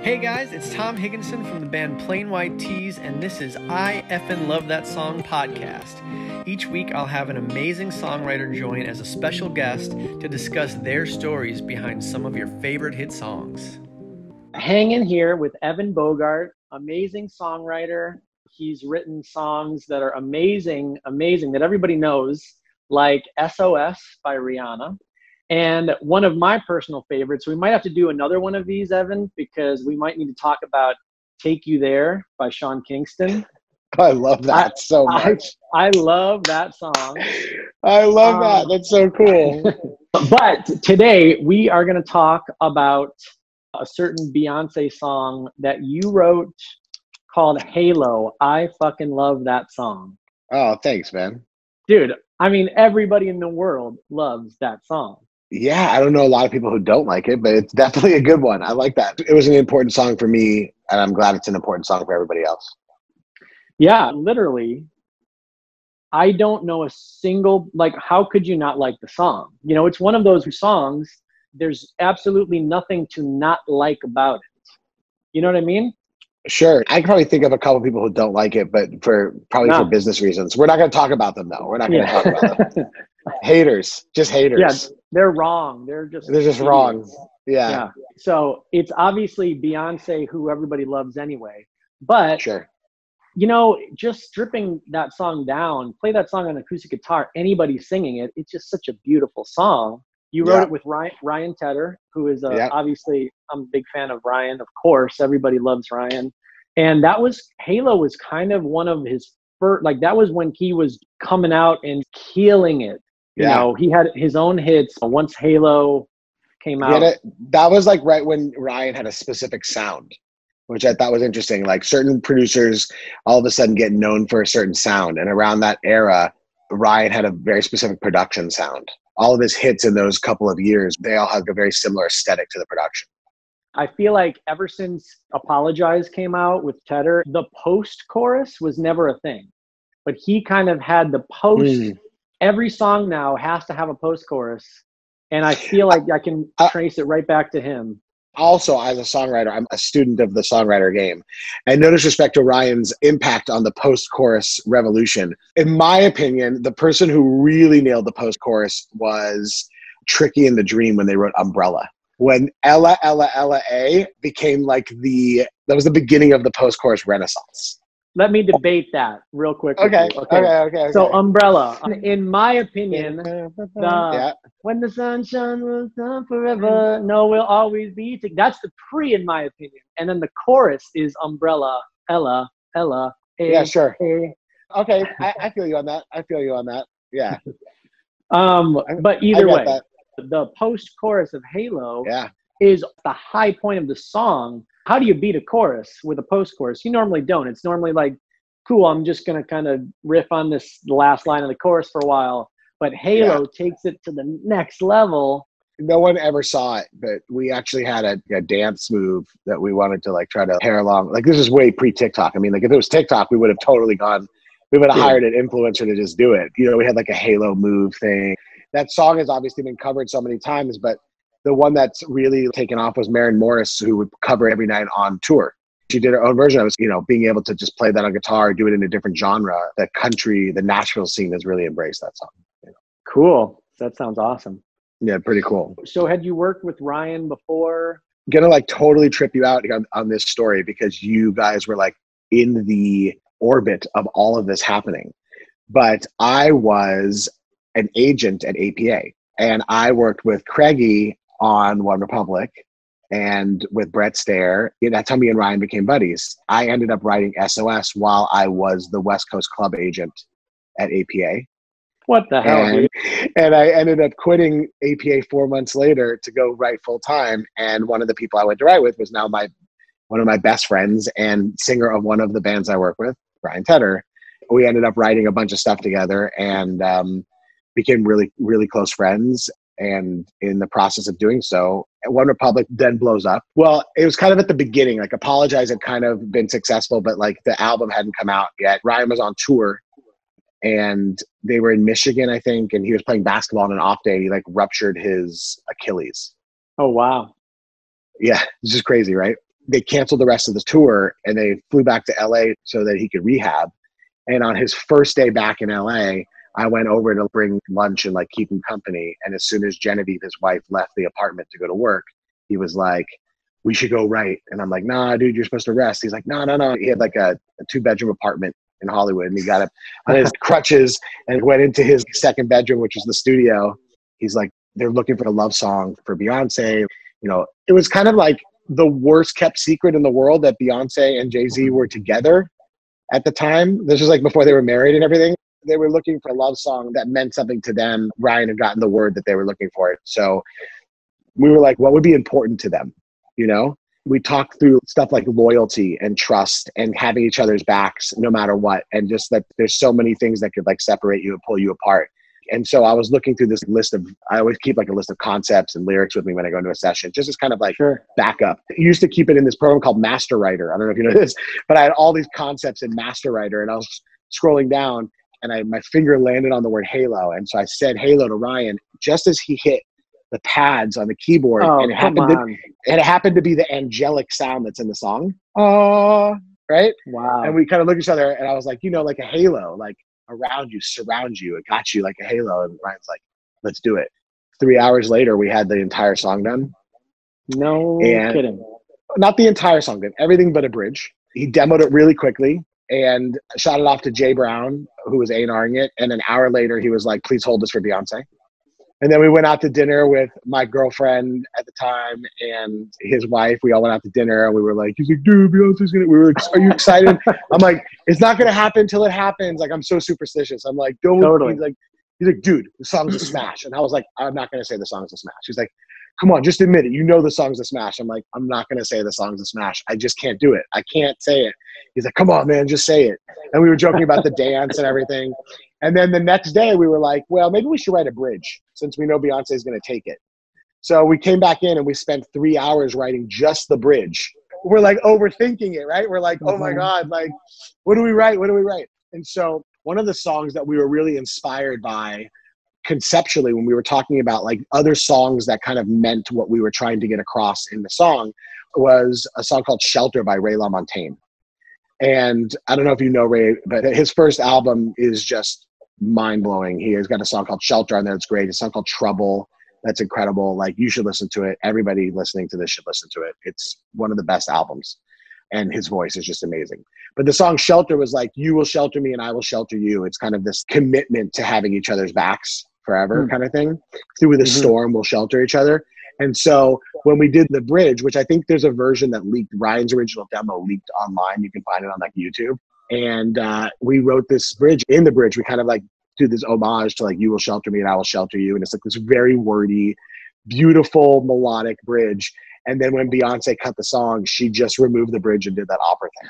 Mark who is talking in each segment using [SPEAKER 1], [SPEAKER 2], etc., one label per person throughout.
[SPEAKER 1] Hey guys, it's Tom Higgenson from the band Plain White Tees, and this is I Effin' Love That Song podcast. Each week I'll have an amazing songwriter join as a special guest to discuss their stories behind some of your favorite hit songs. Hanging here with Evan Bogart, amazing songwriter. He's written songs that are amazing, that everybody knows, like SOS by Rihanna. And one of my personal favorites, we might have to do another one of these, Evan, because we might need to talk about Take You There by Sean Kingston.
[SPEAKER 2] I love that so much.
[SPEAKER 1] I love that song.
[SPEAKER 2] I love that. That's so cool.
[SPEAKER 1] But today we are going to talk about a certain Beyoncé song that you wrote called Halo. I fucking love that song.
[SPEAKER 2] Oh, thanks, man.
[SPEAKER 1] Dude, I mean, everybody in the world loves that song.
[SPEAKER 2] Yeah, I don't know a lot of people who don't like it, but it's definitely a good one. I like that. It was an important song for me, and I'm glad it's an important song for everybody else.
[SPEAKER 1] Yeah, literally. I don't know a single, how could you not like the song? You know, it's one of those songs, there's absolutely nothing to not like about it. You know what I mean?
[SPEAKER 2] Sure. I can probably think of a couple people who don't like it, but for business reasons. We're not going to talk about them, though. We're not going to talk about them. Haters. Just haters.
[SPEAKER 1] Yeah, they're wrong. They're just
[SPEAKER 2] wrong. Yeah.
[SPEAKER 1] So it's obviously Beyonce, who everybody loves anyway. But,
[SPEAKER 2] sure.
[SPEAKER 1] You know, just stripping that song down, play that song on acoustic guitar, anybody singing it, it's just such a beautiful song. You wrote it with Ryan Tedder, who is obviously, I'm a big fan of Ryan, of course. Everybody loves Ryan. And Halo was kind of one of his first, that was when he was coming out and killing it. You know, he had his own hits once Halo came out.
[SPEAKER 2] That was right when Ryan had a specific sound, which I thought was interesting. Like certain producers all of a sudden get known for a certain sound. And around that era, Ryan had a very specific production sound. All of his hits in those couple of years, they all have a very similar aesthetic to the production.
[SPEAKER 1] I feel like ever since Apologize came out with Tedder, the post-chorus was never a thing. But he kind of had the post. Every song now has to have a post-chorus. And I feel like I can trace it right back to him.
[SPEAKER 2] Also, as a songwriter, I'm a student of the songwriter game. And no disrespect to Ryan's impact on the post-chorus revolution. In my opinion, the person who really nailed the post-chorus was Tricky and the Dream when they wrote Umbrella. When Ella, Ella, Ella A became that was the beginning of the post-chorus renaissance.
[SPEAKER 1] Let me debate that real quick.
[SPEAKER 2] Okay.
[SPEAKER 1] So Umbrella, in my opinion, when the sunshine will come forever, no, we'll always be together. That's the pre, in my opinion. And then the chorus is Umbrella, Ella, Ella, A.
[SPEAKER 2] Yeah, sure.
[SPEAKER 1] A.
[SPEAKER 2] Okay, I feel you on that. Yeah.
[SPEAKER 1] But either way, the post-chorus of Halo is the high point of the song. How do you beat a chorus with a post-chorus? You normally don't. It's normally cool, I'm just going to kind of riff on the last line of the chorus for a while. But Halo takes it to the next level.
[SPEAKER 2] No one ever saw it, but we actually had a dance move that we wanted to try to pair along. This is way pre-TikTok. I mean, if it was TikTok, we would have totally gone. We would have hired an influencer to just do it. You know, we had a Halo move thing. That song has obviously been covered so many times, but the one that's really taken off was Maren Morris, who would cover it every night on tour. She did her own version of it, being able to just play that on guitar, do it in a different genre. The country, the Nashville scene has really embraced that song.
[SPEAKER 1] Cool. That sounds awesome.
[SPEAKER 2] Yeah, pretty cool.
[SPEAKER 1] So had you worked with Ryan before?
[SPEAKER 2] I'm gonna totally trip you out on this story because you guys were in the orbit of all of this happening. But I was an agent at APA and I worked with Craigie on One Republic and with Brett Stair. That's how me and Ryan became buddies. I ended up writing SOS while I was the West Coast club agent at APA.
[SPEAKER 1] What the hell, dude?
[SPEAKER 2] And I ended up quitting APA 4 months later to go write full time. And one of the people I went to write with was now one of my best friends and singer of one of the bands I work with, Ryan Tedder. We ended up writing a bunch of stuff together and became really, really close friends. And in the process of doing so, One Republic then blows up. Well, it was kind of at the beginning. Apologize had kind of been successful, but the album hadn't come out yet. Ryan was on tour and they were in Michigan, I think, and he was playing basketball on an off day and he ruptured his Achilles.
[SPEAKER 1] Oh, wow.
[SPEAKER 2] Yeah, it's just crazy, right? they canceled the rest of the tour and they flew back to LA so that he could rehab. And on his first day back in LA, I went over to bring lunch and like keep him company. And as soon as Genevieve, his wife, left the apartment to go to work, he was like, we should go write. And I'm like, nah, dude, you're supposed to rest. He's like, no. He had like a 2-bedroom apartment in Hollywood, and he got up on his crutches and went into his second bedroom, which was the studio. He's like, they're looking for a love song for Beyonce. You know, it was kind of like the worst kept secret in the world that Beyonce and Jay-Z were together at the time. This was like before they were married and everything. They were looking for a love song that meant something to them. Ryan had gotten the word that they were looking for it. So we were like, what would be important to them? You know, we talked through stuff like loyalty and trust and having each other's backs no matter what. And just that there's so many things that could like separate you and pull you apart. And so I was looking through this list of, I always keep like a list of concepts and lyrics with me when I go into a session, just as kind of like backup. I used to keep it in this program called Master Writer. I don't know if you know this, but I had all these concepts in Master Writer, and I was scrolling down and my finger landed on the word Halo. And so I said Halo to Ryan just as he hit the pads on the keyboard. And it happened to be the angelic sound that's in the song. Oh, right?
[SPEAKER 3] Wow.
[SPEAKER 2] And we kind of looked at each other, and I was like, you know, like a halo, like around you, surround you, it got you like a halo. And Ryan's like, let's do it. 3 hours later, we had the entire song done.
[SPEAKER 3] No kidding.
[SPEAKER 2] Not the entire song done, everything but a bridge. He demoed it really quickly and shot it off to Jay Brown, who was A&Ring it. And an hour later, he was like, please hold this for Beyonce. And then we went out to dinner with my girlfriend at the time and his wife. We all went out to dinner, and we were like, he's like, dude, Beyonce's gonna, we were like, are you excited? I'm like, it's not gonna happen until it happens. Like, I'm so superstitious. I'm like, don't.
[SPEAKER 3] Totally.
[SPEAKER 2] He's like, dude, the song's a smash. And I was like, I'm not gonna say the song's a smash. He's like, come on, just admit it. You know the song's a smash. I'm like, I'm not gonna say the song's a smash. I just can't do it. I can't say it. He's like, come on, man, just say it. And we were joking about the dance and everything. And then the next day we were like, well, maybe we should write a bridge since we know Beyonce's going to take it. So we came back in and we spent 3 hours writing just the bridge. We're like overthinking it, right? We're like, oh my God, like, what do we write? What do we write? And so one of the songs that we were really inspired by conceptually when we were talking about like other songs that kind of meant what we were trying to get across in the song was a song called Shelter by Ray LaMontagne. And I don't know if you know Ray, but his first album is just mind-blowing. He has got a song called Shelter on there. It's great. A song called Trouble. That's incredible. Like, you should listen to it. Everybody listening to this should listen to it. It's one of the best albums. And his voice is just amazing. But the song Shelter was like, you will shelter me and I will shelter you. It's kind of this commitment to having each other's backs forever kind of thing. Through the storm, we'll shelter each other. And so when we did the bridge, which I think there's a version that leaked, Ryan's original demo leaked online. You can find it on like YouTube. And we wrote this bridge. In the bridge, we kind of like do this homage to like, you will shelter me and I will shelter you. And it's like this very wordy, beautiful, melodic bridge. And then when Beyonce cut the song, she just removed the bridge and did that opera thing.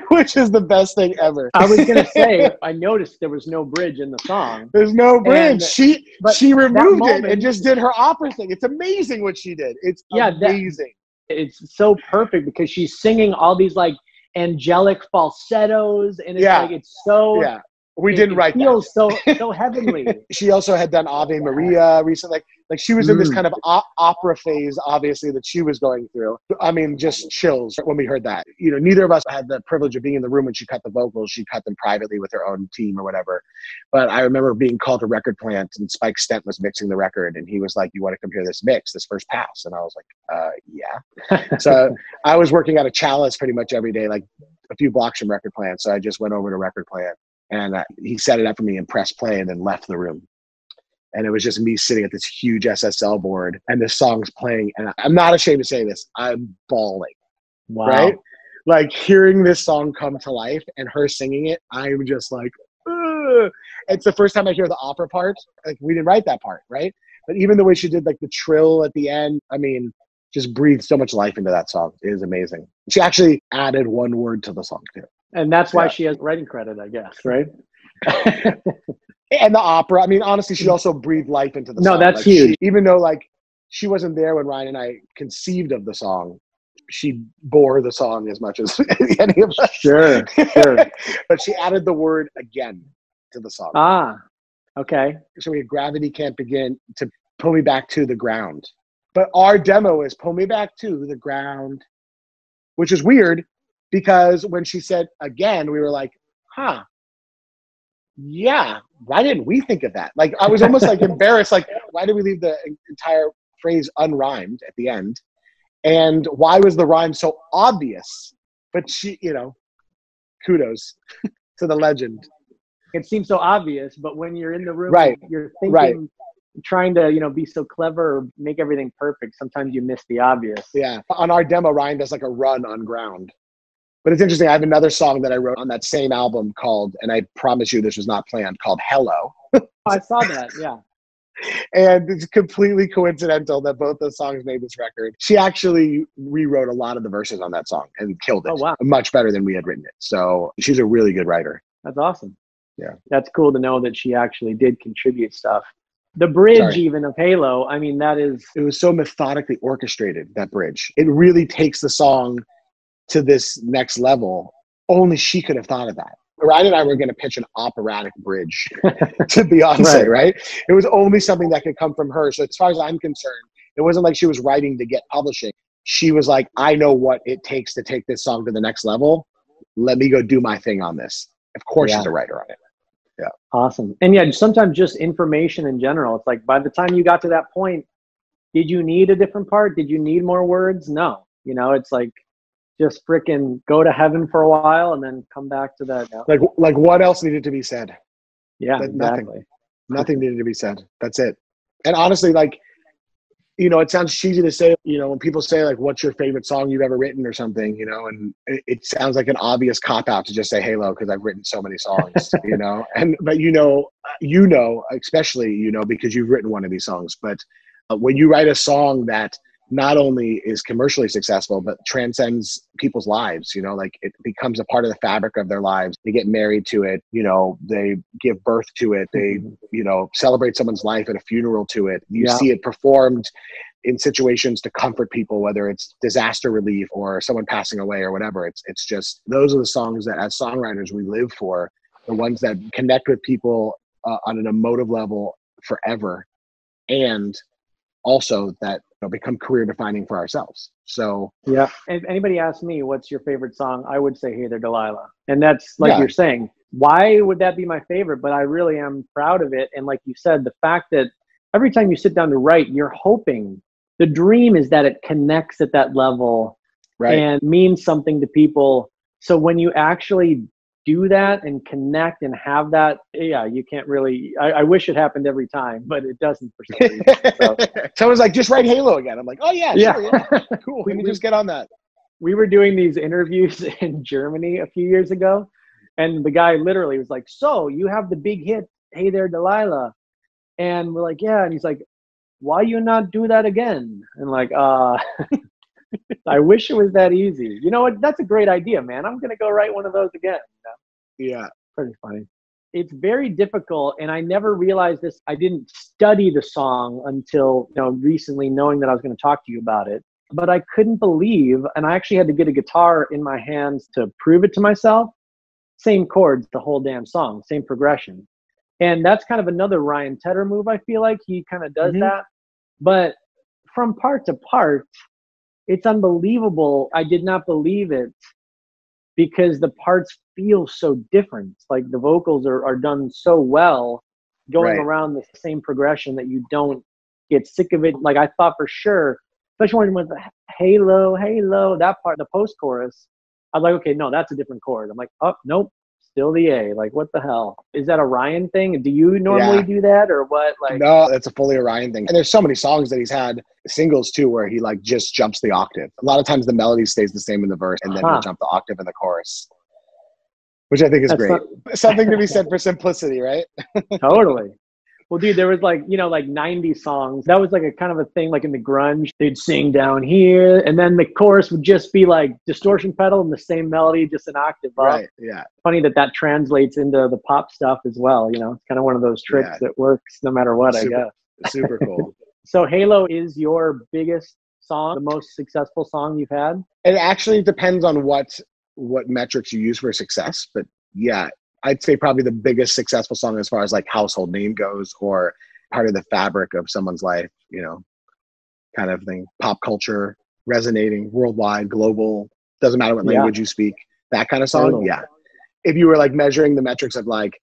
[SPEAKER 2] Which is the best thing ever.
[SPEAKER 3] I was going to say, I noticed there was no bridge in the song.
[SPEAKER 2] There's no bridge. She removed it and just did her opera thing. It's amazing what she did. It's amazing.
[SPEAKER 3] It's so perfect because she's singing all these like angelic falsettos, and it's like, it's so...
[SPEAKER 2] Yeah. We didn't write that.
[SPEAKER 3] It feels so heavenly.
[SPEAKER 2] She also had done Ave Maria recently. Like she was in this kind of opera phase, obviously, that she was going through. I mean, just chills when we heard that. You know, neither of us had the privilege of being in the room when she cut the vocals. She cut them privately with her own team or whatever. But I remember being called to record plant, and Spike Stent was mixing the record, and he was like, you want to compare this mix, this first pass? And I was like, yeah. So I was working at a Chalice pretty much every day, like a few blocks from record plant. So I just went over to record plant. And he set it up for me and pressed play and then left the room. And it was just me sitting at this huge SSL board and the song's playing. And I'm not ashamed to say this. I'm bawling.
[SPEAKER 3] Wow.
[SPEAKER 2] Right? Like hearing this song come to life and her singing it, I'm just like, ugh. It's the first time I hear the opera part. Like we didn't write that part, right? But even the way she did like the trill at the end, I mean, just breathed so much life into that song. It is amazing. She actually added one word to the song too.
[SPEAKER 3] And that's why she has writing credit, I guess, right?
[SPEAKER 2] And the opera. I mean, honestly, she also breathed life into the song.
[SPEAKER 3] No, that's
[SPEAKER 2] like
[SPEAKER 3] huge.
[SPEAKER 2] Even though, like, she wasn't there when Ryan and I conceived of the song, she bore the song as much as any of us.
[SPEAKER 3] Sure.
[SPEAKER 2] But she added the word again to the song.
[SPEAKER 3] Ah, okay.
[SPEAKER 2] So we had Gravity Can't Begin to pull me back to the ground. But our demo is pull me back to the ground, which is weird because when she said again, we were like, huh, yeah, why didn't we think of that? Like, I was almost like embarrassed. Like, why did we leave the entire phrase unrhymed at the end? And why was the rhyme so obvious? But she, kudos to the legend.
[SPEAKER 3] It seems so obvious, but when you're in the room,
[SPEAKER 2] Right.
[SPEAKER 3] you're thinking,
[SPEAKER 2] Right.
[SPEAKER 3] trying to, be so clever or make everything perfect. Sometimes you miss the obvious.
[SPEAKER 2] Yeah. On our demo, Ryan does like a run on ground. But it's interesting. I have another song that I wrote on that same album called, and I promise you this was not planned, called Hello.
[SPEAKER 3] I saw that, yeah.
[SPEAKER 2] And it's completely coincidental that both those songs made this record. She actually rewrote a lot of the verses on that song and killed it.
[SPEAKER 3] Oh, wow.
[SPEAKER 2] Much better than we had written it. So she's a really good writer.
[SPEAKER 3] That's awesome.
[SPEAKER 2] Yeah.
[SPEAKER 3] That's cool to know that she actually did contribute stuff. The bridge even of Halo, I mean, that is...
[SPEAKER 2] It was so methodically orchestrated, that bridge. It really takes the song to this next level. Only she could have thought of that. Ryan and I were going to pitch an operatic bridge to Beyonce, right? It was only something that could come from her. So as far as I'm concerned, it wasn't like she was writing to get publishing. She was like, I know what it takes to take this song to the next level. Let me go do my thing on this. Of course she's a writer on it. Yeah.
[SPEAKER 3] Awesome. And yeah, sometimes just information in general. It's like, by the time you got to that point, did you need a different part? Did you need more words? No. It's like, just freaking go to heaven for a while and then come back to that.
[SPEAKER 2] Like what else needed to be said?
[SPEAKER 3] Yeah, exactly.
[SPEAKER 2] Nothing needed to be said. That's it. And honestly, like, it sounds cheesy to say, when people say like, what's your favorite song you've ever written or something, and it sounds like an obvious cop out to just say Halo because I've written so many songs, but especially, because you've written one of these songs, but when you write a song that not only is commercially successful, but transcends people's lives, like it becomes a part of the fabric of their lives. They get married to it, they give birth to it. They, celebrate someone's life at a funeral to it. You see it performed in situations to comfort people, whether it's disaster relief or someone passing away or whatever. It's just, those are the songs that as songwriters we live for, the ones that connect with people on an emotive level forever. And also that become career defining for ourselves. So
[SPEAKER 3] yeah, if anybody asks me what's your favorite song, I would say Hey There Delilah. And that's like you're saying, why would that be my favorite? But I really am proud of it. And like you said, the fact that every time you sit down to write, you're hoping, the dream is that it connects at that level and means something to people. So when you actually do that and connect and have that, you can't really, I wish it happened every time, but it doesn't for some reason. So.
[SPEAKER 2] Someone's like, just write Halo again. I'm like, oh yeah, sure, yeah. Cool. We can just get on that.
[SPEAKER 3] We were doing these interviews in Germany a few years ago, and the guy literally was like, so you have the big hit, Hey There Delilah. And we're like, yeah. And he's like, why you not do that again? And like, I wish it was that easy. You know what? That's a great idea, man. I'm going to go write one of those again.
[SPEAKER 2] Yeah.
[SPEAKER 3] Pretty funny. It's very difficult. And I never realized this. I didn't study the song until recently, knowing that I was going to talk to you about it. But I couldn't believe, and I actually had to get a guitar in my hands to prove it to myself. Same chords, the whole damn song, same progression. And that's kind of another Ryan Tedder move, I feel like. He kind of does that. But from part to part, it's unbelievable. I did not believe it because the parts feel so different. Like the vocals are done so well, going around the same progression that you don't get sick of it. Like I thought for sure, especially when it went Halo, Halo, that part, the post-chorus, I was like, okay, no, that's a different chord. I'm like, oh, nope, still the A. Like, what the hell? Is that a Ryan thing? Do you normally do that or what? Like,
[SPEAKER 2] no, that's a fully a Ryan thing. And there's so many songs that he's had, singles too, where he like just jumps the octave. A lot of times the melody stays the same in the verse and then he'll jump the octave in the chorus, which I think is great. Something to be said for simplicity, right?
[SPEAKER 3] Totally. Well, dude, there was like 90s songs. That was like a kind of a thing, like in the grunge. They'd sing down here, and then the chorus would just be like distortion pedal and the same melody, just an octave up.
[SPEAKER 2] Right, yeah.
[SPEAKER 3] Funny that translates into the pop stuff as well. It's kind of one of those tricks that works no matter what, I guess.
[SPEAKER 2] Super cool.
[SPEAKER 3] So Halo is your biggest song, the most successful song you've had?
[SPEAKER 2] It actually depends on what metrics you use for success, but yeah. I'd say probably the biggest successful song as far as like household name goes or part of the fabric of someone's life, kind of thing. Pop culture, resonating worldwide, global, doesn't matter what language you speak, that kind of song.
[SPEAKER 3] Totally.
[SPEAKER 2] Yeah. If you were like measuring the metrics of like,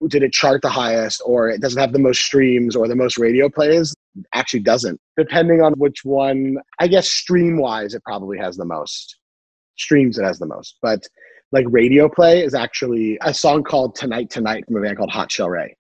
[SPEAKER 2] did it chart the highest, or it doesn't have the most streams or the most radio plays, actually doesn't. Depending on which one, I guess stream wise, it probably has the most streams. It has the most, but like radio play is actually a song called Tonight Tonight from a band called Hot Shell Ray.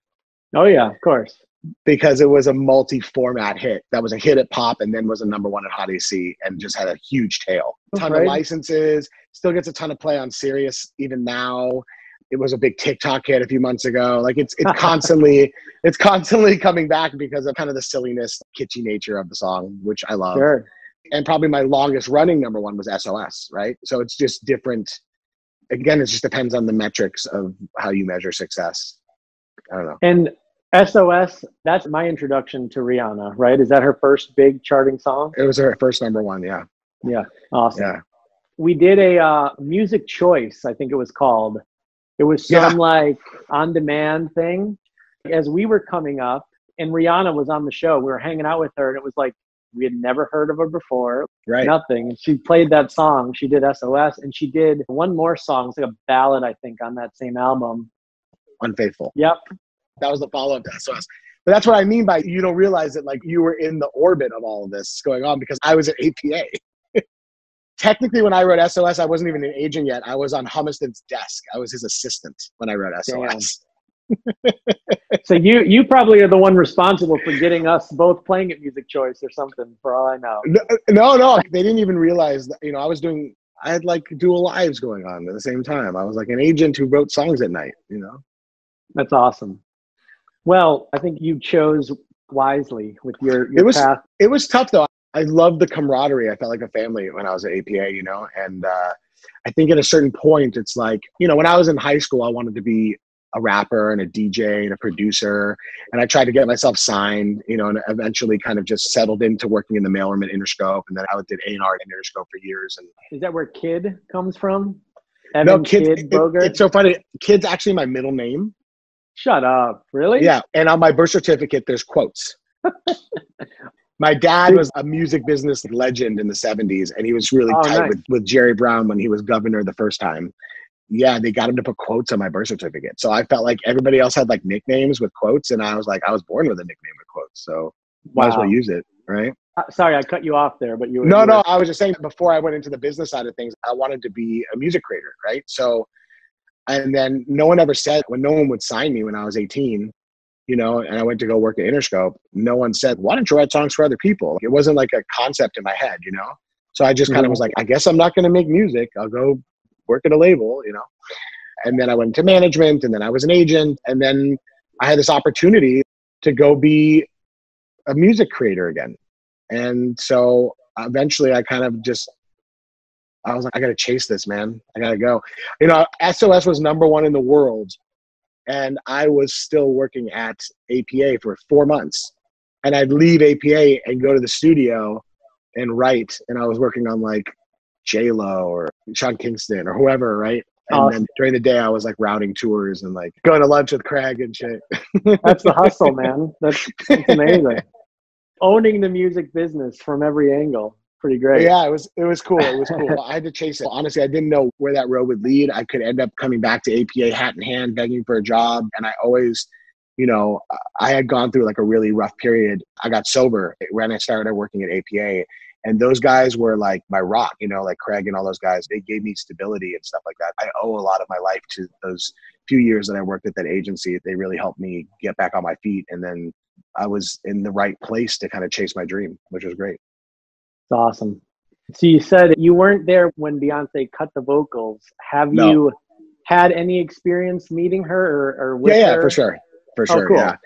[SPEAKER 3] Oh yeah, of course.
[SPEAKER 2] Because it was a multi-format hit that was a hit at pop and then was a #1 at Hot AC and just had a huge tail. Ton of licenses, still gets a ton of play on Sirius even now. It was a big TikTok hit a few months ago. Like it's constantly coming back because of kind of the silliness, kitschy nature of the song, which I love.
[SPEAKER 3] Sure.
[SPEAKER 2] And probably my longest running #1 was SOS, right? So it's just different. Again, it just depends on the metrics of how you measure success. I don't know.
[SPEAKER 3] And SOS, that's my introduction to Rihanna, right? Is that her first big charting song?
[SPEAKER 2] It was her first #1, yeah.
[SPEAKER 3] Yeah, awesome.
[SPEAKER 2] Yeah.
[SPEAKER 3] We did a music choice, I think it was called. It was some like on-demand thing. As we were coming up, and Rihanna was on the show, we were hanging out with her, and it was like, we had never heard of her before,
[SPEAKER 2] right?
[SPEAKER 3] Nothing. And she played that song. She did SOS, and she did one more song. It's like a ballad, I think, on that same album.
[SPEAKER 2] Unfaithful.
[SPEAKER 3] Yep.
[SPEAKER 2] That was the follow-up to SOS. But that's what I mean by you don't realize that like you were in the orbit of all of this going on because I was at APA. Technically, when I wrote SOS, I wasn't even an agent yet. I was on Hummiston's desk. I was his assistant when I wrote SOS.
[SPEAKER 3] So you probably are the one responsible for getting us both playing at Music Choice or something, for all I know.
[SPEAKER 2] No. They didn't even realize that, I had like dual lives going on at the same time. I was like an agent who wrote songs at night,
[SPEAKER 3] That's awesome. Well, I think you chose wisely with your path.
[SPEAKER 2] It was tough though. I loved the camaraderie. I felt like a family when I was at APA, and I think at a certain point, it's like, when I was in high school, I wanted to be a rapper and a DJ and a producer. And I tried to get myself signed, and eventually kind of just settled into working in the mailroom at Interscope. And then I did A&R at Interscope for years. And
[SPEAKER 3] is that where Kid comes from?
[SPEAKER 2] No, Kid
[SPEAKER 3] Bogart?
[SPEAKER 2] It's so funny. Kid's actually my middle name.
[SPEAKER 3] Shut up. Really?
[SPEAKER 2] Yeah. And on my birth certificate, there's quotes. My dad was a music business legend in the 70s, and he was really tight with Jerry Brown when he was governor the first time. Yeah, they got him to put quotes on my birth certificate. So I felt like everybody else had like nicknames with quotes, and I was like, I was born with a nickname with quotes, so might as well use it, right?
[SPEAKER 3] Sorry, I cut you off there, but you were...
[SPEAKER 2] No, I was just saying before I went into the business side of things, I wanted to be a music creator, right? So, and then no one ever said, when no one would sign me when I was 18, and I went to go work at Interscope, no one said, why don't you write songs for other people? It wasn't like a concept in my head, So I just kind of was like, I guess I'm not going to make music. I'll go work at a label, And then I went into management, and then I was an agent. And then I had this opportunity to go be a music creator again. And so eventually I kind of I was like, I got to chase this, man. I got to go. SOS was #1 in the world. And I was still working at APA for 4 months. And I'd leave APA and go to the studio and write. And I was working on like J-Lo or Sean Kingston or whoever, right? And then during the day, I was like routing tours and like going to lunch with Craig and shit.
[SPEAKER 3] That's the hustle, man. That's amazing. Owning the music business from every angle. Pretty great.
[SPEAKER 2] Yeah, it was cool. It was cool. I had to chase it. Honestly, I didn't know where that road would lead. I could end up coming back to APA hat in hand, begging for a job. And I always, I had gone through like a really rough period. I got sober when I started working at APA. And those guys were like my rock, like Craig and all those guys. They gave me stability and stuff like that. I owe a lot of my life to those few years that I worked at that agency. They really helped me get back on my feet. And then I was in the right place to kind of chase my dream, which was great.
[SPEAKER 3] It's awesome. So you said you weren't there when Beyonce cut the vocals. Have you had any experience meeting her or with her?
[SPEAKER 2] Yeah, for sure. For sure,
[SPEAKER 3] cool.
[SPEAKER 2] Yeah.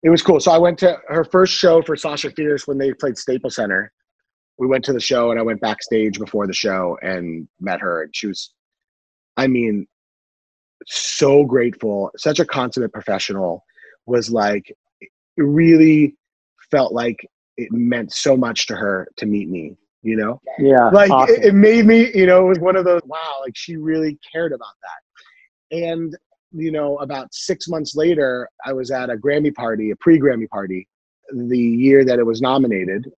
[SPEAKER 2] It was cool. So I went to her first show for Sasha Fierce when they played Staples Center. We went to the show and I went backstage before the show and met her. And she was, so grateful. Such a consummate professional. Was like, it really felt like it meant so much to her to meet me,
[SPEAKER 3] Yeah.
[SPEAKER 2] like
[SPEAKER 3] awesome.
[SPEAKER 2] it made me, it was one of those, wow, like she really cared about that. And, about 6 months later, I was at a Grammy party, a pre-Grammy party, the year that it was nominated.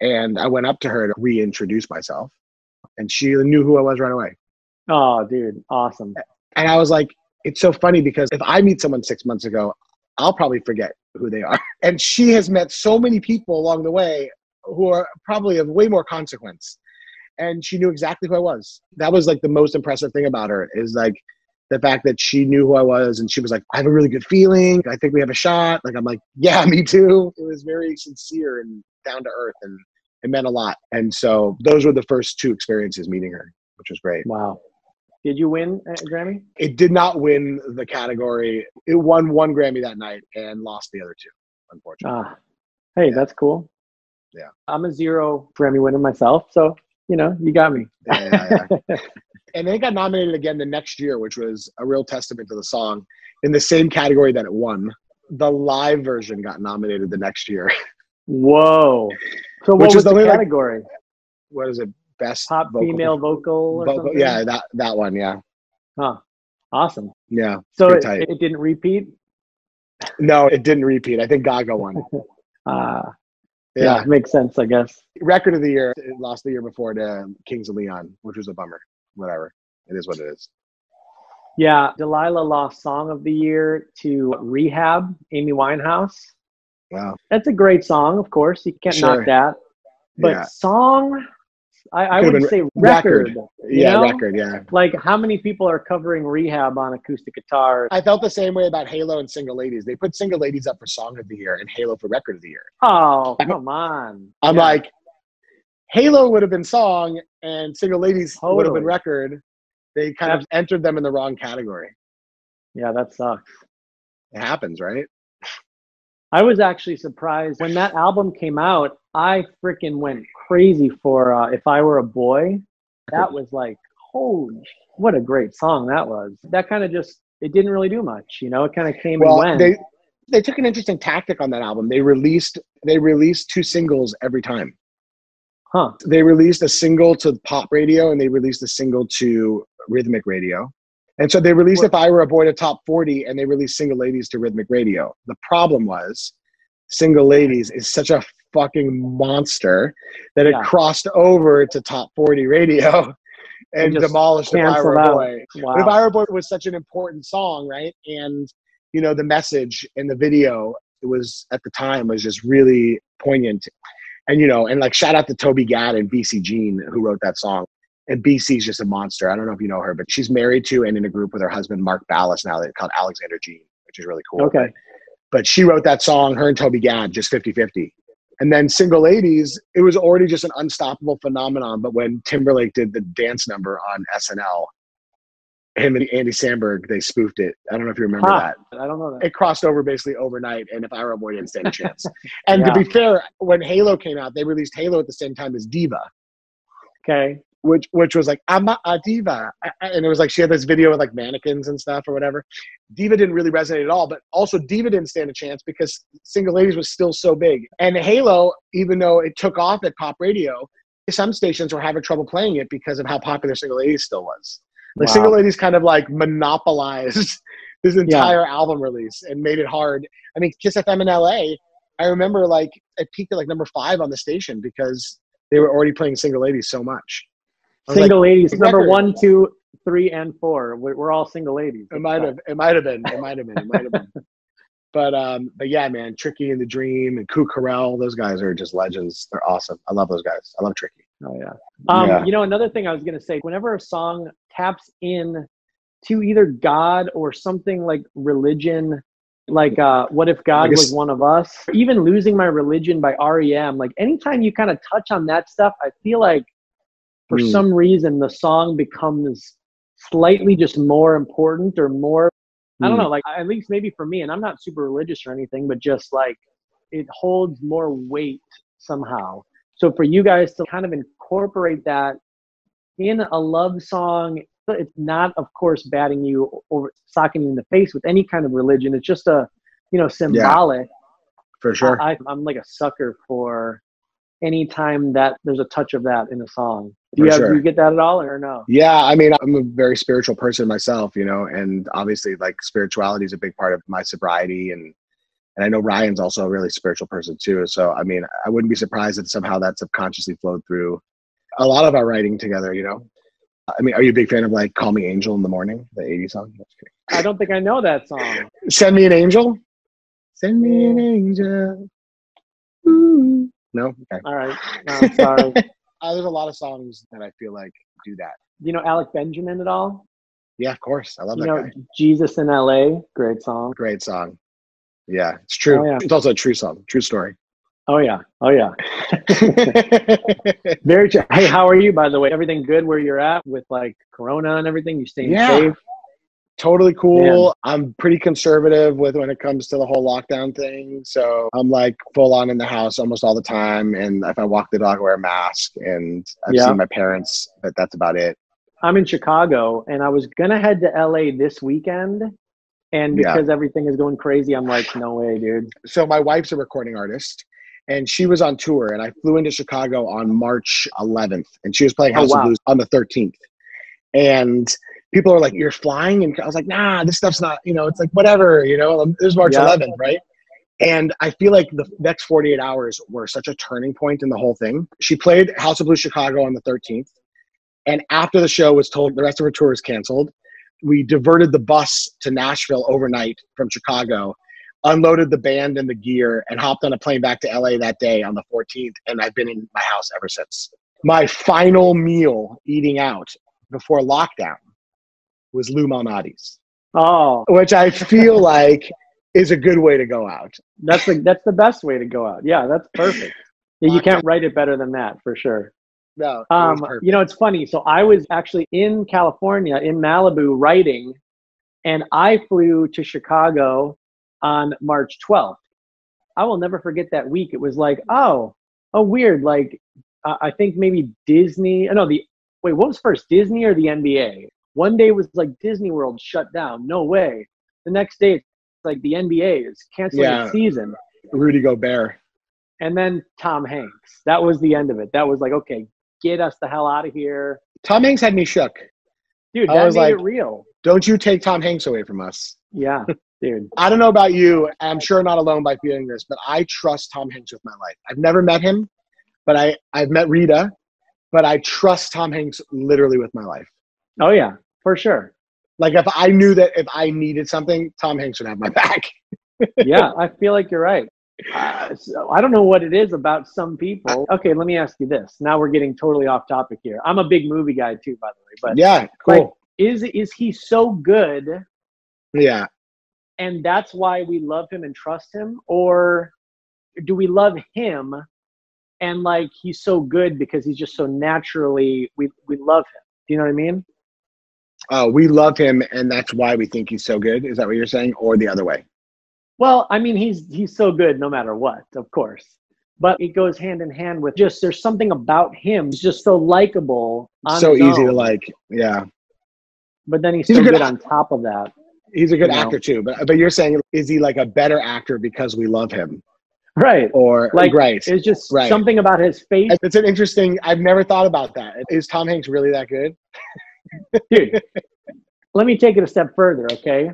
[SPEAKER 2] And I went up to her to reintroduce myself, and she knew who I was right away.
[SPEAKER 3] Oh, dude, awesome.
[SPEAKER 2] And I was like, it's so funny because if I meet someone 6 months ago, I'll probably forget who they are. And she has met so many people along the way who are probably of way more consequence. And she knew exactly who I was. That was like the most impressive thing about her, is like the fact that she knew who I was. And she was like, I have a really good feeling. I think we have a shot. Like, I'm like, yeah, me too. It was very sincere and down to earth, and it meant a lot. And so those were the first 2 experiences meeting her, which was great.
[SPEAKER 3] Wow. Did you win a Grammy?
[SPEAKER 2] It did not win the category. It won 1 Grammy that night and lost the other 2, unfortunately.
[SPEAKER 3] Hey, that's cool.
[SPEAKER 2] Yeah.
[SPEAKER 3] I'm a 0 Grammy winner myself, so, you know, you got me.
[SPEAKER 2] Yeah. And they got nominated again the next year, which was a real testament to the song, in the same category that it won. The live version got nominated the next year.
[SPEAKER 3] Whoa. So what was the category?
[SPEAKER 2] What is it? Best
[SPEAKER 3] pop
[SPEAKER 2] vocal,
[SPEAKER 3] female vocal or something?
[SPEAKER 2] Yeah, that one, yeah.
[SPEAKER 3] Huh. Awesome.
[SPEAKER 2] Yeah.
[SPEAKER 3] So it didn't repeat?
[SPEAKER 2] No, it didn't repeat. I think Gaga won.
[SPEAKER 3] Yeah, makes sense, I guess.
[SPEAKER 2] Record of the year, it lost the year before to Kings of Leon, which was a bummer. Whatever. It is what it is.
[SPEAKER 3] Yeah, Delilah lost Song of the Year to Rehab, Amy Winehouse.
[SPEAKER 2] Wow.
[SPEAKER 3] That's a great song, of course. You can't knock that. But song, I would say record.
[SPEAKER 2] Yeah, record, yeah.
[SPEAKER 3] Like, how many people are covering Rehab on acoustic guitar?
[SPEAKER 2] I felt the same way about Halo and Single Ladies. They put Single Ladies up for Song of the Year and Halo for Record of the Year.
[SPEAKER 3] Oh, come on.
[SPEAKER 2] I'm like, Halo would have been song and Single Ladies would have been record. They kind of entered them in the wrong category.
[SPEAKER 3] Yeah, that sucks.
[SPEAKER 2] It happens, right?
[SPEAKER 3] I was actually surprised when that album came out. I freaking went crazy for If I Were a Boy. That was like, holy, what a great song that was. That kind of just, it didn't really do much, you know. It kind of came and went.
[SPEAKER 2] They took an interesting tactic on that album. They released 2 singles every time.
[SPEAKER 3] Huh.
[SPEAKER 2] They released a single to pop radio and they released a single to rhythmic radio. And so they released If I Were a Boy to top 40 and they released Single Ladies to rhythmic radio. The problem was Single Ladies is such a fucking monster that it crossed over to top 40 radio and demolished If I Were a Boy.
[SPEAKER 3] Wow.
[SPEAKER 2] But If I Were a Boy was such an important song, right? And, you know, the message in the video, it was, at the time, was just really poignant. And, you know, and like, shout out to Toby Gadd and BC Jean, who wrote that song. And BC's just a monster. I don't know if you know her, but she's married to and in a group with her husband, Mark Ballas, now. They're called Alexander Jean, which is really cool.
[SPEAKER 3] Okay.
[SPEAKER 2] But she wrote that song, her and Toby Gadd, just 50-50. And then Single Ladies, it was already just an unstoppable phenomenon. But when Timberlake did the dance number on SNL, him and Andy Samberg, they spoofed it. I don't know if you remember that.
[SPEAKER 3] I don't know that.
[SPEAKER 2] It crossed over basically overnight, and If I Were a Boy didn't stand a chance. And to be fair, when Halo came out, they released Halo at the same time as Diva.
[SPEAKER 3] Okay.
[SPEAKER 2] Which was like, I'm a diva. And it was like, she had this video with like mannequins and stuff or whatever. Diva didn't really resonate at all, but also Diva didn't stand a chance because Single Ladies was still so big. And Halo, even though it took off at pop radio, some stations were having trouble playing it because of how popular Single Ladies still was. Like, Single Ladies kind of like monopolized this entire album release and made it hard. I mean, Kiss FM in LA, I remember like it peaked at like number 5 on the station because they were already playing Single Ladies so much.
[SPEAKER 3] Single Ladies, number 1, 2, 3, and 4. We're all Single Ladies.
[SPEAKER 2] It might have been. But yeah, man, Tricky and the Dream and Ku Carell, those guys are just legends. They're awesome. I love those guys. I love Tricky.
[SPEAKER 3] Oh yeah. You know, another thing I was gonna say, whenever a song taps in to either God or something like religion, like What If God Was One of Us, even Losing My Religion by REM, like anytime you kind of touch on that stuff, I feel like for some reason the song becomes slightly just more important or more, I don't know, like at least maybe for me, and I'm not super religious or anything, but just like it holds more weight somehow. So for you guys to kind of incorporate that in a love song, it's not, of course, batting you or socking you in the face with any kind of religion. It's just a, you know, symbolic.
[SPEAKER 2] Yeah, for sure.
[SPEAKER 3] I'm like a sucker for any time that there's a touch of that in a song. Do you get that at all or no?
[SPEAKER 2] Yeah, I mean, I'm a very spiritual person myself, you know, and obviously like spirituality is a big part of my sobriety and And I know Ryan's also a really spiritual person too. So, I mean, I wouldn't be surprised if somehow that subconsciously flowed through a lot of our writing together, you know? I mean, are you a big fan of like Call Me Angel in the Morning, the 80s song?
[SPEAKER 3] I don't think I know that song.
[SPEAKER 2] Send Me an Angel? Send me an angel. Ooh. No? Okay.
[SPEAKER 3] All right. No, I'm sorry.
[SPEAKER 2] There's a lot of songs that I feel like do that.
[SPEAKER 3] You know Alec Benjamin at all?
[SPEAKER 2] Yeah, of course. I love that guy.
[SPEAKER 3] Jesus in LA, great song.
[SPEAKER 2] Great song. Yeah, it's true.
[SPEAKER 3] Oh, yeah.
[SPEAKER 2] It's also a true song, true story.
[SPEAKER 3] Oh yeah. Very true. Hey, how are you, by the way? Everything good where you're at with like Corona and everything? You staying safe?
[SPEAKER 2] Totally cool.
[SPEAKER 3] Man.
[SPEAKER 2] I'm pretty conservative when it comes to the whole lockdown thing. So I'm like full on in the house almost all the time. And if I walk the dog, I wear a mask. And I've seen my parents, but that's about it.
[SPEAKER 3] I'm in Chicago and I was going to head to LA this weekend. And because everything is going crazy, I'm like, no way, dude.
[SPEAKER 2] So my wife's a recording artist and she was on tour and I flew into Chicago on March 11th and she was playing House of Blues on the 13th. And people are like, you're flying? And I was like, nah, this stuff's not, you know, it's like, whatever, you know, there's March 11th, right? And I feel like the next 48 hours were such a turning point in the whole thing. She played House of Blues Chicago on the 13th. And after the show was told the rest of her tour is canceled, we diverted the bus to Nashville overnight from Chicago, unloaded the band and the gear, and hopped on a plane back to LA that day on the 14th. And I've been in my house ever since. My final meal eating out before lockdown was Lou Malnati's.
[SPEAKER 3] Oh,
[SPEAKER 2] which I feel like is a good way to go out.
[SPEAKER 3] That's the best way to go out. Yeah, that's perfect. Yeah, you can't write it better than that for sure.
[SPEAKER 2] No,
[SPEAKER 3] you know, it's funny. So I was actually in California, in Malibu, writing, and I flew to Chicago on March 12th. I will never forget that week. It was like, oh, weird. Like, I think maybe Disney. No, what was first, Disney or the NBA? One day was like Disney World shut down. No way. The next day, it's like the NBA is canceling its season.
[SPEAKER 2] Rudy Gobert.
[SPEAKER 3] And then Tom Hanks. That was the end of it. That was like, okay, get us the hell out of here.
[SPEAKER 2] Tom Hanks had me shook.
[SPEAKER 3] Dude, that made it real.
[SPEAKER 2] Don't you take Tom Hanks away from us.
[SPEAKER 3] Yeah, dude.
[SPEAKER 2] I don't know about you. I'm sure not alone by feeling this, but I trust Tom Hanks with my life. I've never met him, but I've met Rita, but I trust Tom Hanks literally with my life.
[SPEAKER 3] Oh, yeah, for sure.
[SPEAKER 2] Like if I knew that if I needed something, Tom Hanks would have my back.
[SPEAKER 3] Yeah, I feel like you're right. So I don't know what it is about some people. Okay, let me ask you this. Now we're getting totally off topic here. I'm a big movie guy too, by the way. But
[SPEAKER 2] yeah, cool.
[SPEAKER 3] Like, is he so good?
[SPEAKER 2] Yeah.
[SPEAKER 3] And that's why we love him and trust him? Or do we love him and like he's so good because he's just so naturally, we love him? Do you know what I mean?
[SPEAKER 2] We love him and that's why we think he's so good. Is that what you're saying? Or the other way?
[SPEAKER 3] Well, I mean, he's so good no matter what, of course. But it goes hand in hand with just there's something about him. He's just so likable.
[SPEAKER 2] So easy to like, yeah.
[SPEAKER 3] But then he's so good on top of that.
[SPEAKER 2] He's a good actor too. But you're saying, is he like a better actor because we love him?
[SPEAKER 3] Right.
[SPEAKER 2] Or
[SPEAKER 3] like,
[SPEAKER 2] right.
[SPEAKER 3] It's just something about his face.
[SPEAKER 2] It's an interesting, I've never thought about that. Is Tom Hanks really that good?
[SPEAKER 3] Dude, let me take it a step further, okay?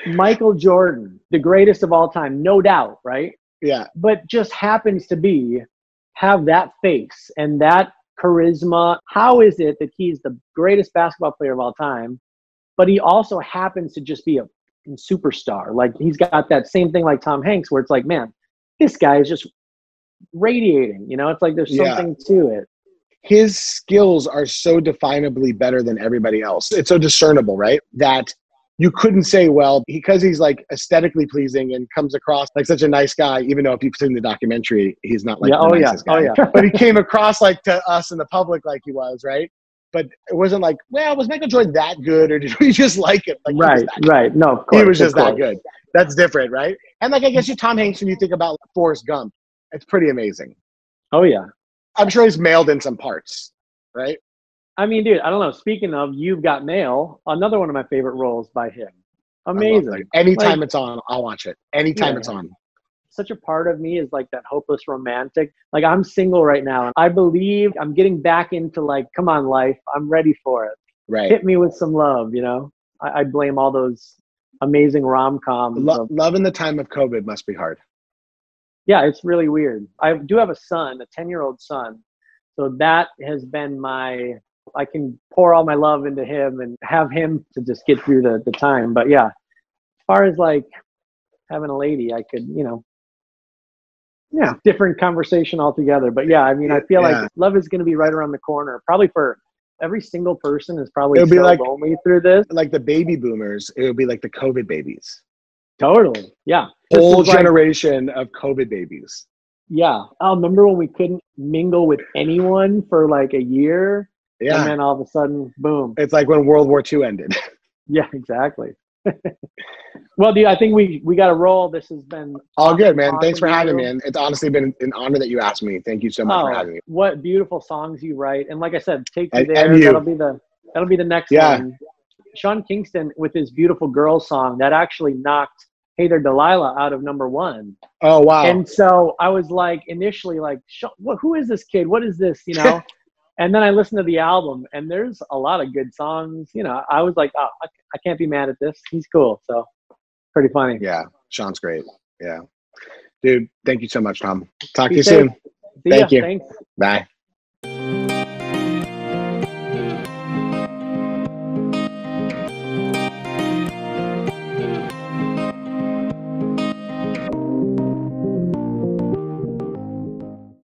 [SPEAKER 3] Michael Jordan, the greatest of all time, no doubt, right?
[SPEAKER 2] Yeah.
[SPEAKER 3] But just happens to have that face and that charisma. How is it that he's the greatest basketball player of all time, but he also happens to just be a superstar? Like he's got that same thing like Tom Hanks where it's like, man, this guy is just radiating, you know? It's like there's something to it.
[SPEAKER 2] His skills are so definably better than everybody else. It's so discernible, right? That you couldn't say, well, because he's like aesthetically pleasing and comes across like such a nice guy, even though if you've seen the documentary, he's not like the nicest guy.
[SPEAKER 3] Oh, yeah.
[SPEAKER 2] But he came across like to us in the public like he was, right? But it wasn't like, well, was Michael Jordan that good or did we just like him? Like,
[SPEAKER 3] right. No, of course.
[SPEAKER 2] He was just that good. That's different, right? And like, I guess Tom Hanks, when you think about Forrest Gump, it's pretty amazing.
[SPEAKER 3] Oh, yeah.
[SPEAKER 2] I'm sure he's mailed in some parts, right?
[SPEAKER 3] I mean, dude, I don't know. Speaking of You've Got Mail, another one of my favorite roles by him. Amazing.
[SPEAKER 2] Anytime it's on, I'll watch it. Anytime it's on.
[SPEAKER 3] Such a part of me is like that hopeless romantic. Like I'm single right now and I believe I'm getting back into like, come on life, I'm ready for it.
[SPEAKER 2] Right.
[SPEAKER 3] Hit me with some love, you know? I blame all those amazing rom-coms.
[SPEAKER 2] Love in the time of COVID must be hard.
[SPEAKER 3] Yeah, it's really weird. I do have a son, a 10-year-old son. So that has been I can pour all my love into him and have him to just get through the time. But yeah, as far as like having a lady, I could, different conversation altogether. But yeah, I mean, I feel like love is going to be right around the corner. Probably for every single person is probably
[SPEAKER 2] It'll be like,
[SPEAKER 3] lonely through this.
[SPEAKER 2] Like the baby boomers, it would be like the COVID babies.
[SPEAKER 3] Totally. Yeah.
[SPEAKER 2] Whole generation of COVID babies.
[SPEAKER 3] Yeah. I remember when we couldn't mingle with anyone for like a year. Yeah. And then all of a sudden, boom.
[SPEAKER 2] It's like when World War II ended.
[SPEAKER 3] Yeah, exactly. Well, dude, I think we got to roll. This has been
[SPEAKER 2] all good, man. Thanks for having me. And it's honestly been an honor that you asked me. Thank you so much for having me.
[SPEAKER 3] What beautiful songs you write. And like I said, Take Me There. That'll be the next one. Sean Kingston with his Beautiful Girl song that actually knocked Hey There Delilah out of #1.
[SPEAKER 2] Oh, wow.
[SPEAKER 3] And so I was like, initially like, who is this kid? What is this? And then I listened to the album and there's a lot of good songs. I was like, oh, I can't be mad at this. He's cool. So pretty funny.
[SPEAKER 2] Yeah. Sean's great. Yeah. Dude, thank you so much, Tom. Talk to you soon.
[SPEAKER 3] Thank you. Thanks.
[SPEAKER 2] Bye.